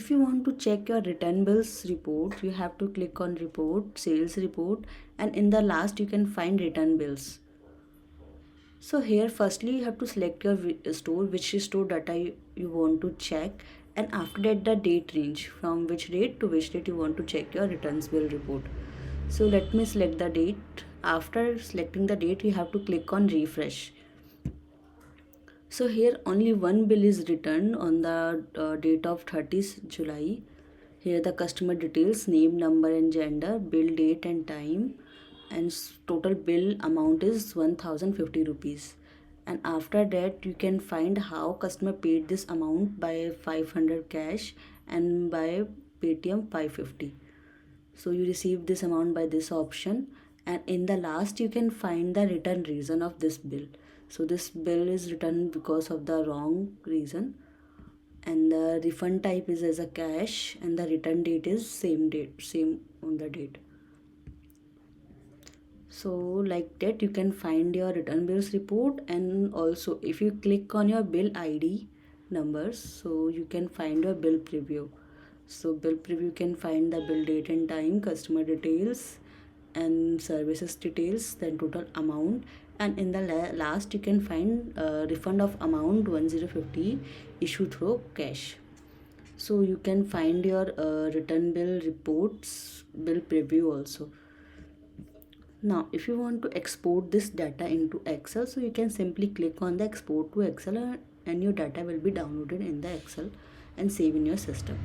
if you want to check your return bills report, you have to click on report, sales report, and in the last you can find return bills. So here firstly you have to select your store, which store data you want to check, and after that the date range, from which date to which date you want to check your returns bill report. So let me select the date. After selecting the date you have to click on refresh. So here only one bill is returned on the date of 30th July. Here the customer details, name, number and gender, bill date and time, and total bill amount is 1050 rupees. And after that you can find how customer paid this amount by 500 cash and by Paytm 550. So you receive this amount by this option, and in the last you can find the return reason of this bill. So this bill is returned because of the wrong reason, and the refund type is as a cash, and the return date is same on the date. So like that you can find your return bills report. And also if you click on your bill ID numbers, so you can find your bill preview. So bill preview can find the bill date and time, customer details and services details, then total amount, and in the last you can find refund of amount 1050 issued through cash. So you can find your return bill reports, bill preview also. Now if you want to export this data into Excel, so you can simply click on the export to Excel, and your data will be downloaded in the Excel and save in your system.